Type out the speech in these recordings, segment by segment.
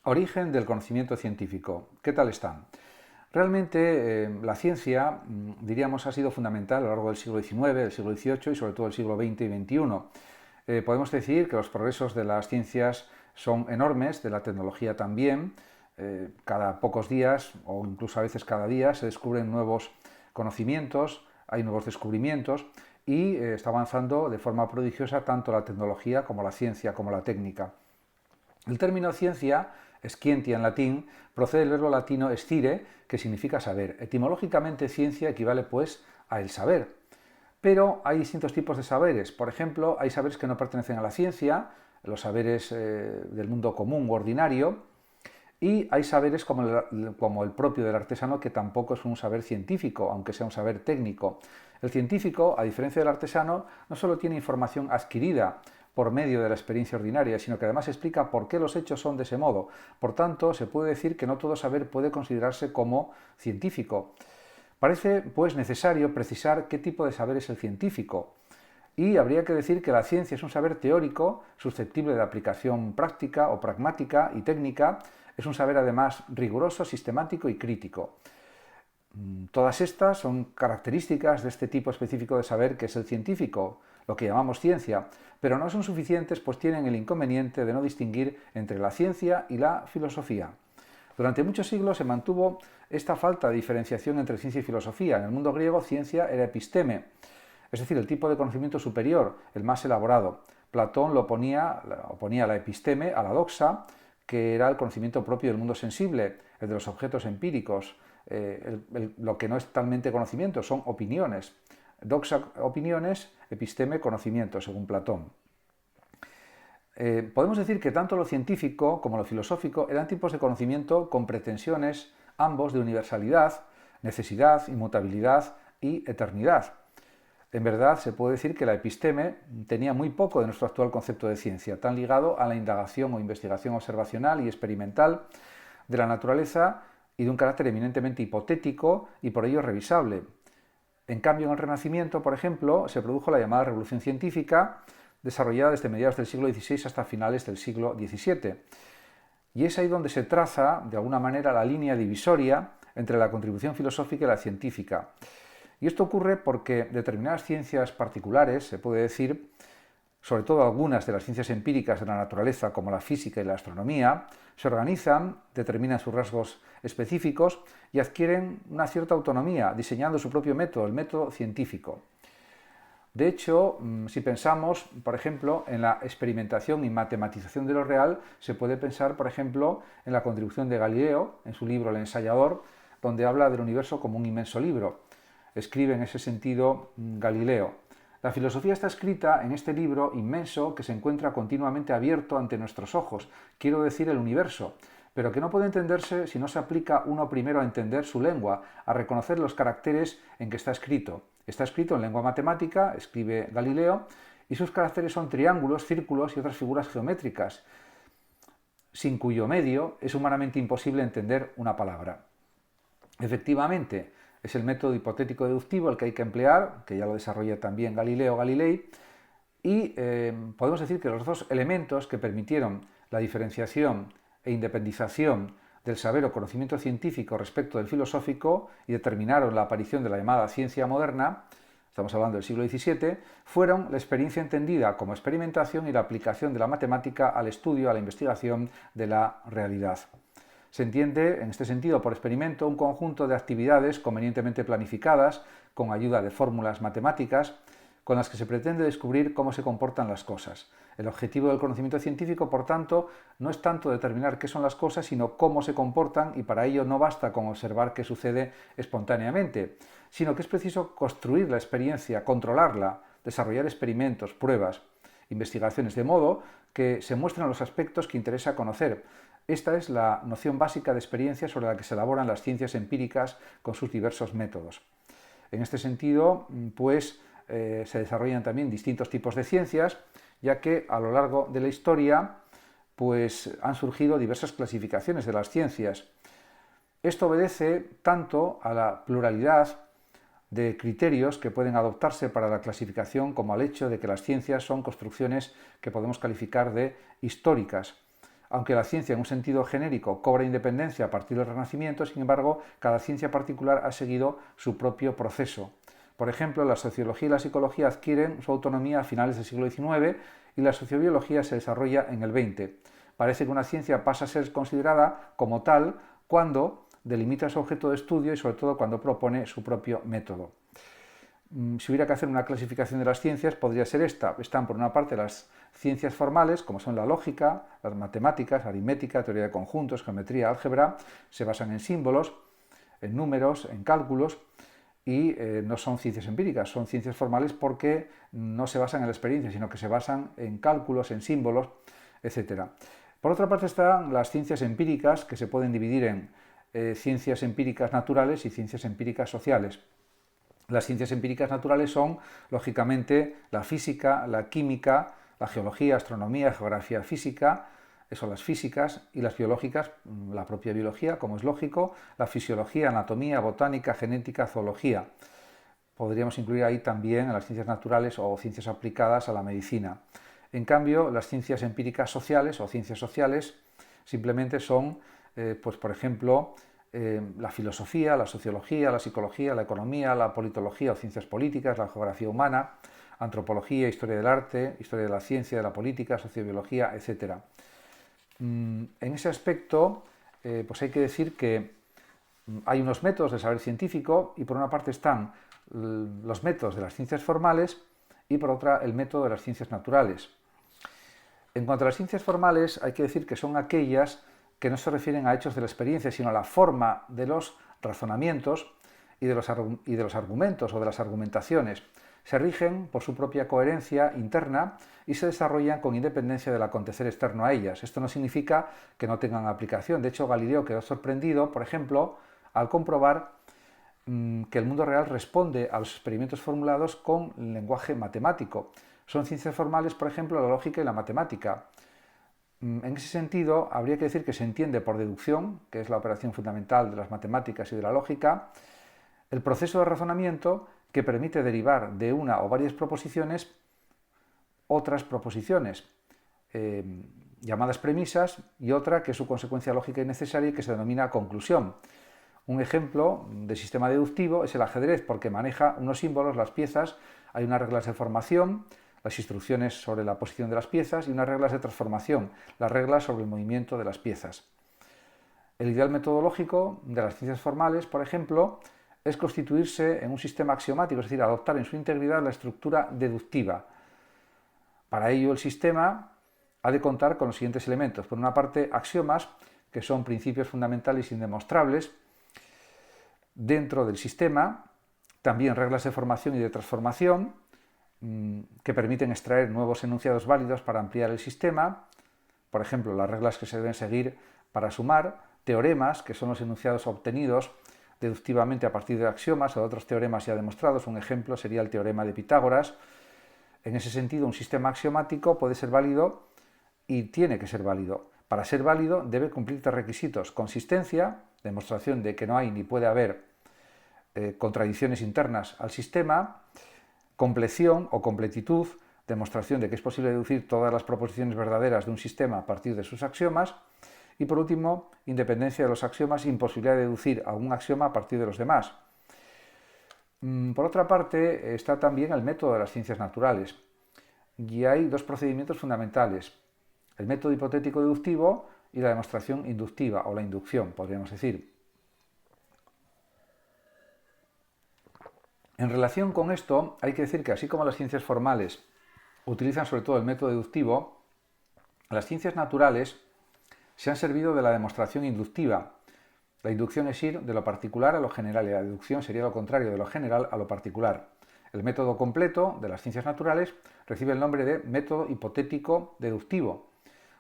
Origen del conocimiento científico. ¿Qué tal están? Realmente la ciencia, diríamos, ha sido fundamental a lo largo del siglo XIX, del siglo XVIII y sobre todo del siglo XX y XXI. Podemos decir que los progresos de las ciencias son enormes, de la tecnología también. Cada pocos días o incluso a veces cada día se descubren nuevos conocimientos, hay nuevos descubrimientos y está avanzando de forma prodigiosa tanto la tecnología como la ciencia como la técnica. El término ciencia, scientia en latín, procede del verbo latino scire, que significa saber. Etimológicamente, ciencia equivale pues a el saber. Pero hay distintos tipos de saberes. Por ejemplo, hay saberes que no pertenecen a la ciencia, los saberes del mundo común o ordinario, y hay saberes como el propio del artesano, que tampoco es un saber científico, aunque sea un saber técnico. El científico, a diferencia del artesano, no solo tiene información adquirida por medio de la experiencia ordinaria, sino que además explica por qué los hechos son de ese modo. Por tanto, se puede decir que no todo saber puede considerarse como científico. Parece, pues, necesario precisar qué tipo de saber es el científico. Y habría que decir que la ciencia es un saber teórico, susceptible de aplicación práctica o pragmática y técnica. Es un saber además riguroso, sistemático y crítico. Todas estas son características de este tipo específico de saber que es el científico, lo que llamamos ciencia, pero no son suficientes, pues tienen el inconveniente de no distinguir entre la ciencia y la filosofía. Durante muchos siglos se mantuvo esta falta de diferenciación entre ciencia y filosofía. En el mundo griego, ciencia era episteme, es decir, el tipo de conocimiento superior, el más elaborado. Platón oponía la episteme a la doxa, que era el conocimiento propio del mundo sensible, el de los objetos empíricos. Lo que no es talmente conocimiento, son opiniones. Doxa, opiniones; episteme, conocimiento, según Platón. Podemos decir que tanto lo científico como lo filosófico eran tipos de conocimiento con pretensiones, ambos, de universalidad, necesidad, inmutabilidad y eternidad. En verdad, se puede decir que la episteme tenía muy poco de nuestro actual concepto de ciencia, tan ligado a la indagación o investigación observacional y experimental de la naturaleza y de un carácter eminentemente hipotético y por ello revisable. En cambio, en el Renacimiento, por ejemplo, se produjo la llamada Revolución Científica, desarrollada desde mediados del siglo XVI hasta finales del siglo XVII. Y es ahí donde se traza, de alguna manera, la línea divisoria entre la contribución filosófica y la científica. Y esto ocurre porque determinadas ciencias particulares, se puede decir, sobre todo algunas de las ciencias empíricas de la naturaleza, como la física y la astronomía, se organizan, determinan sus rasgos específicos y adquieren una cierta autonomía, diseñando su propio método, el método científico. De hecho, si pensamos, por ejemplo, en la experimentación y matematización de lo real, se puede pensar, por ejemplo, en la contribución de Galileo, en su libro El ensayador, donde habla del universo como un inmenso libro. Escribe en ese sentido Galileo: la filosofía está escrita en este libro inmenso que se encuentra continuamente abierto ante nuestros ojos, quiero decir el universo, pero que no puede entenderse si no se aplica uno primero a entender su lengua, a reconocer los caracteres en que está escrito. Está escrito en lengua matemática, escribe Galileo, y sus caracteres son triángulos, círculos y otras figuras geométricas, sin cuyo medio es humanamente imposible entender una palabra. Efectivamente, es el método hipotético deductivo el que hay que emplear, que ya lo desarrolla también Galileo Galilei, y podemos decir que los dos elementos que permitieron la diferenciación e independización del saber o conocimiento científico respecto del filosófico y determinaron la aparición de la llamada ciencia moderna, estamos hablando del siglo XVII, fueron la experiencia entendida como experimentación y la aplicación de la matemática al estudio, a la investigación de la realidad. Se entiende, en este sentido, por experimento un conjunto de actividades convenientemente planificadas, con ayuda de fórmulas matemáticas, con las que se pretende descubrir cómo se comportan las cosas. El objetivo del conocimiento científico, por tanto, no es tanto determinar qué son las cosas, sino cómo se comportan, y para ello no basta con observar qué sucede espontáneamente, sino que es preciso construir la experiencia, controlarla, desarrollar experimentos, pruebas, investigaciones, de modo que se muestren los aspectos que interesa conocer. Esta es la noción básica de experiencia sobre la que se elaboran las ciencias empíricas con sus diversos métodos. En este sentido, pues, se desarrollan también distintos tipos de ciencias, ya que a lo largo de la historia pues, han surgido diversas clasificaciones de las ciencias. Esto obedece tanto a la pluralidad de criterios que pueden adoptarse para la clasificación como al hecho de que las ciencias son construcciones que podemos calificar de históricas. Aunque la ciencia en un sentido genérico cobra independencia a partir del Renacimiento, sin embargo, cada ciencia particular ha seguido su propio proceso. Por ejemplo, la sociología y la psicología adquieren su autonomía a finales del siglo XIX y la sociobiología se desarrolla en el XX. Parece que una ciencia pasa a ser considerada como tal cuando delimita su objeto de estudio y sobre todo cuando propone su propio método. Si hubiera que hacer una clasificación de las ciencias, podría ser esta. Están por una parte las ciencias formales, como son la lógica, las matemáticas, aritmética, teoría de conjuntos, geometría, álgebra, se basan en símbolos, en números, en cálculos, y no son ciencias empíricas, son ciencias formales porque no se basan en la experiencia, sino que se basan en cálculos, en símbolos, etc. Por otra parte están las ciencias empíricas, que se pueden dividir en ciencias empíricas naturales y ciencias empíricas sociales. Las ciencias empíricas naturales son, lógicamente, la física, la química, la geología, astronomía, geografía física, eso las físicas, y las biológicas, la propia biología, como es lógico, la fisiología, anatomía, botánica, genética, zoología. Podríamos incluir ahí también las ciencias naturales o ciencias aplicadas a la medicina. En cambio, las ciencias empíricas sociales o ciencias sociales simplemente son, pues por ejemplo, la filosofía, la sociología, la psicología, la economía, la politología o ciencias políticas, la geografía humana, antropología, historia del arte, historia de la ciencia, de la política, sociobiología, etc. En ese aspecto, pues hay que decir que hay unos métodos de saber científico y por una parte están los métodos de las ciencias formales y por otra el método de las ciencias naturales. En cuanto a las ciencias formales, hay que decir que son aquellas que no se refieren a hechos de la experiencia, sino a la forma de los razonamientos y de los argumentos o de las argumentaciones. Se rigen por su propia coherencia interna y se desarrollan con independencia del acontecer externo a ellas. Esto no significa que no tengan aplicación. De hecho, Galileo quedó sorprendido, por ejemplo, al comprobar que el mundo real responde a los experimentos formulados con lenguaje matemático. Son ciencias formales, por ejemplo, la lógica y la matemática. En ese sentido, habría que decir que se entiende por deducción, que es la operación fundamental de las matemáticas y de la lógica, el proceso de razonamiento que permite derivar de una o varias proposiciones otras proposiciones, llamadas premisas, y otra que es su consecuencia lógica y necesaria y que se denomina conclusión. Un ejemplo de sistema deductivo es el ajedrez, porque maneja unos símbolos, las piezas, hay unas reglas de formación, las instrucciones sobre la posición de las piezas y unas reglas de transformación, las reglas sobre el movimiento de las piezas. El ideal metodológico de las ciencias formales, por ejemplo, es constituirse en un sistema axiomático, es decir, adoptar en su integridad la estructura deductiva. Para ello, el sistema ha de contar con los siguientes elementos. Por una parte, axiomas, que son principios fundamentales indemostrables dentro del sistema, también reglas de formación y de transformación, que permiten extraer nuevos enunciados válidos para ampliar el sistema, por ejemplo, las reglas que se deben seguir para sumar, teoremas, que son los enunciados obtenidos deductivamente a partir de axiomas o de otros teoremas ya demostrados. Un ejemplo sería el teorema de Pitágoras. En ese sentido, un sistema axiomático puede ser válido y tiene que ser válido. Para ser válido debe cumplir tres requisitos: consistencia, demostración de que no hay ni puede haber contradicciones internas al sistema; compleción o completitud, demostración de que es posible deducir todas las proposiciones verdaderas de un sistema a partir de sus axiomas; y por último, independencia de los axiomas, imposibilidad de deducir algún axioma a partir de los demás. Por otra parte, está también el método de las ciencias naturales. Y hay dos procedimientos fundamentales: el método hipotético deductivo y la demostración inductiva, o la inducción, podríamos decir. En relación con esto, hay que decir que así como las ciencias formales utilizan sobre todo el método deductivo, las ciencias naturales se han servido de la demostración inductiva. La inducción es ir de lo particular a lo general y la deducción sería lo contrario, de lo general a lo particular. El método completo de las ciencias naturales recibe el nombre de método hipotético deductivo,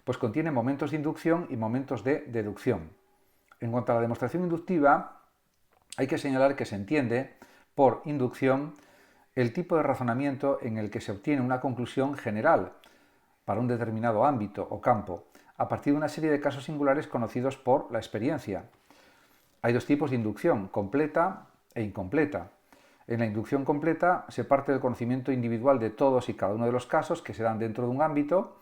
pues contiene momentos de inducción y momentos de deducción. En cuanto a la demostración inductiva, hay que señalar que se entiende por inducción el tipo de razonamiento en el que se obtiene una conclusión general para un determinado ámbito o campo, a partir de una serie de casos singulares conocidos por la experiencia. Hay dos tipos de inducción: completa e incompleta. En la inducción completa se parte del conocimiento individual de todos y cada uno de los casos que se dan dentro de un ámbito,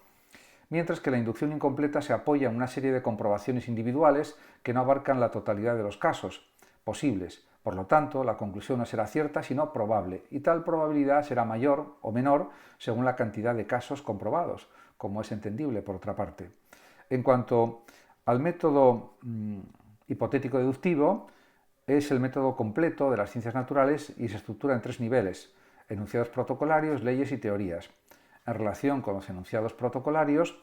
mientras que la inducción incompleta se apoya en una serie de comprobaciones individuales que no abarcan la totalidad de los casos posibles. Por lo tanto, la conclusión no será cierta, sino probable, y tal probabilidad será mayor o menor según la cantidad de casos comprobados, como es entendible por otra parte. En cuanto al método hipotético deductivo, es el método completo de las ciencias naturales y se estructura en 3 niveles: enunciados protocolarios, leyes y teorías. En relación con los enunciados protocolarios,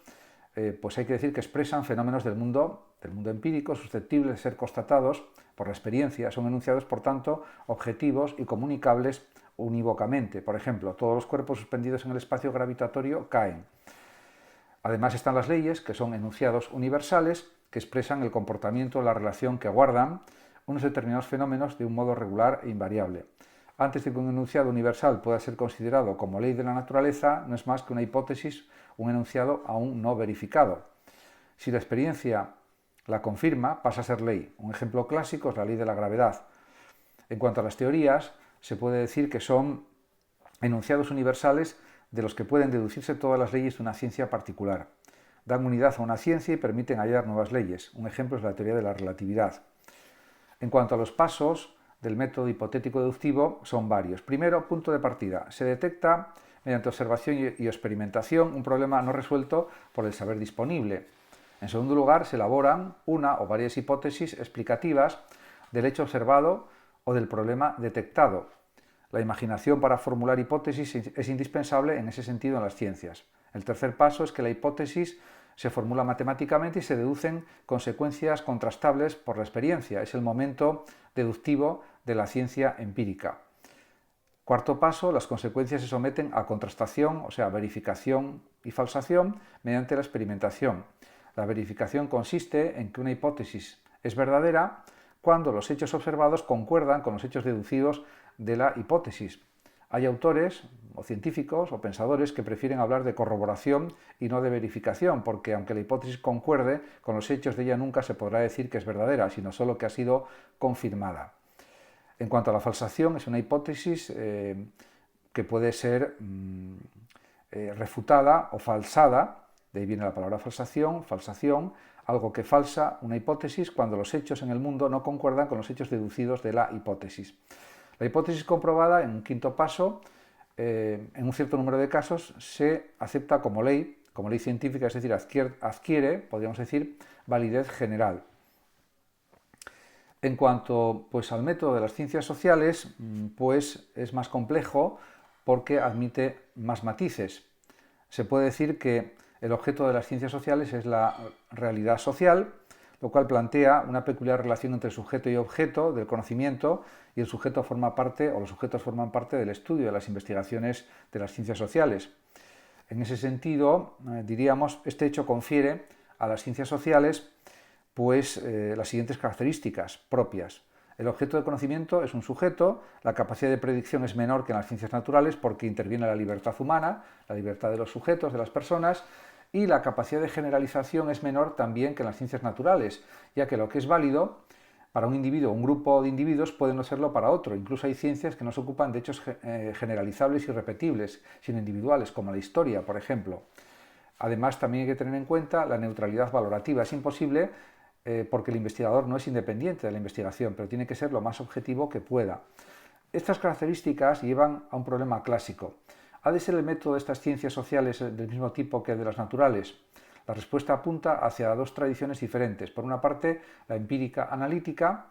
pues hay que decir que expresan fenómenos del mundo empírico susceptibles de ser constatados por la experiencia. Son enunciados, por tanto, objetivos y comunicables unívocamente. Por ejemplo, todos los cuerpos suspendidos en el espacio gravitatorio caen. Además están las leyes, que son enunciados universales, que expresan el comportamiento o la relación que guardan unos determinados fenómenos de un modo regular e invariable. Antes de que un enunciado universal pueda ser considerado como ley de la naturaleza, no es más que una hipótesis, un enunciado aún no verificado. Si la experiencia la confirma, pasa a ser ley. Un ejemplo clásico es la ley de la gravedad. En cuanto a las teorías, se puede decir que son enunciados universales de los que pueden deducirse todas las leyes de una ciencia particular. Dan unidad a una ciencia y permiten hallar nuevas leyes. Un ejemplo es la teoría de la relatividad. En cuanto a los pasos del método hipotético deductivo, son varios. Primero, punto de partida. Se detecta mediante observación y experimentación un problema no resuelto por el saber disponible. En segundo lugar, se elaboran una o varias hipótesis explicativas del hecho observado o del problema detectado. La imaginación para formular hipótesis es indispensable en ese sentido en las ciencias. El tercer paso es que la hipótesis se formula matemáticamente y se deducen consecuencias contrastables por la experiencia. Es el momento deductivo de la ciencia empírica. Cuarto paso, las consecuencias se someten a contrastación, o sea, verificación y falsación, mediante la experimentación. La verificación consiste en que una hipótesis es verdadera cuando los hechos observados concuerdan con los hechos deducidos de la hipótesis. Hay autores o científicos o pensadores que prefieren hablar de corroboración y no de verificación, porque aunque la hipótesis concuerde con los hechos de ella, nunca se podrá decir que es verdadera, sino solo que ha sido confirmada. En cuanto a la falsación, es una hipótesis que puede ser refutada o falsada. De ahí viene la palabra falsación, algo que falsa una hipótesis cuando los hechos en el mundo no concuerdan con los hechos deducidos de la hipótesis. La hipótesis comprobada, en un quinto paso, en un cierto número de casos, se acepta como ley científica, es decir, adquiere, podríamos decir, validez general. En cuanto pues, al método de las ciencias sociales, pues es más complejo porque admite más matices. Se puede decir que el objeto de las ciencias sociales es la realidad social, lo cual plantea una peculiar relación entre sujeto y objeto del conocimiento, y el sujeto forma parte, o los sujetos forman parte del estudio de las investigaciones de las ciencias sociales. En ese sentido, diríamos, este hecho confiere a las ciencias sociales pues, las siguientes características propias. El objeto de conocimiento es un sujeto, la capacidad de predicción es menor que en las ciencias naturales porque interviene la libertad humana, la libertad de los sujetos, de las personas, y la capacidad de generalización es menor también que en las ciencias naturales, ya que lo que es válido para un individuo o un grupo de individuos puede no serlo para otro. Incluso hay ciencias que no se ocupan de hechos generalizables y repetibles, sino individuales, como la historia, por ejemplo. Además, también hay que tener en cuenta la neutralidad valorativa. Es imposible porque el investigador no es independiente de la investigación, pero tiene que ser lo más objetivo que pueda. Estas características llevan a un problema clásico. ¿Ha de ser el método de estas ciencias sociales del mismo tipo que el de las naturales? La respuesta apunta hacia dos tradiciones diferentes. Por una parte, la empírica analítica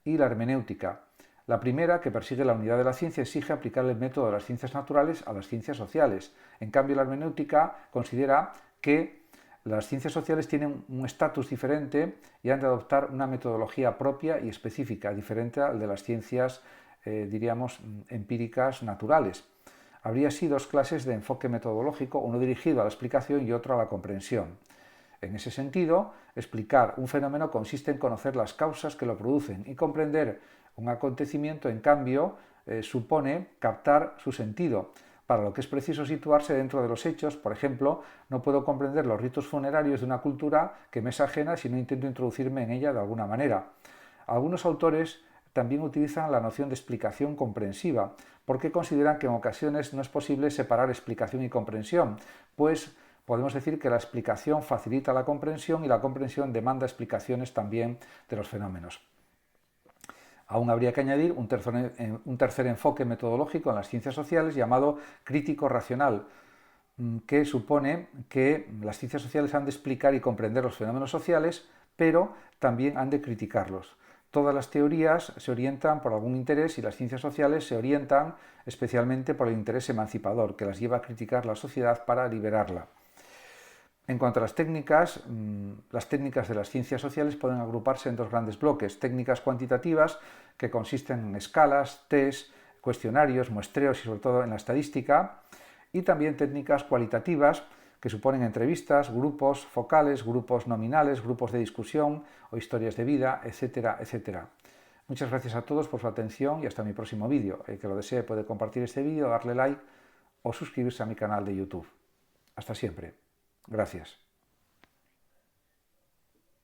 y la hermenéutica. La primera, que persigue la unidad de la ciencia, exige aplicar el método de las ciencias naturales a las ciencias sociales. En cambio, la hermenéutica considera que las ciencias sociales tienen un estatus diferente y han de adoptar una metodología propia y específica, diferente al de las ciencias, diríamos, empíricas naturales. Habría así dos clases de enfoque metodológico, uno dirigido a la explicación y otro a la comprensión. En ese sentido, explicar un fenómeno consiste en conocer las causas que lo producen y comprender un acontecimiento, en cambio, supone captar su sentido, para lo que es preciso situarse dentro de los hechos. Por ejemplo, no puedo comprender los ritos funerarios de una cultura que me es ajena si no intento introducirme en ella de alguna manera. Algunos autores también utilizan la noción de explicación comprensiva, porque consideran que en ocasiones no es posible separar explicación y comprensión, pues Podemos decir que la explicación facilita la comprensión y la comprensión demanda explicaciones también de los fenómenos. Aún habría que añadir un tercer enfoque metodológico en las ciencias sociales llamado crítico racional, que supone que las ciencias sociales han de explicar y comprender los fenómenos sociales, pero también han de criticarlos. Todas las teorías se orientan por algún interés y las ciencias sociales se orientan especialmente por el interés emancipador, que las lleva a criticar la sociedad para liberarla. En cuanto a las técnicas de las ciencias sociales pueden agruparse en dos grandes bloques: técnicas cuantitativas, que consisten en escalas, test, cuestionarios, muestreos y sobre todo en la estadística, y también técnicas cualitativas, que suponen entrevistas, grupos focales, grupos nominales, grupos de discusión o historias de vida, etcétera, etcétera. Muchas gracias a todos por su atención y hasta mi próximo vídeo. El que lo desee puede compartir este vídeo, darle like o suscribirse a mi canal de YouTube. Hasta siempre. Gracias.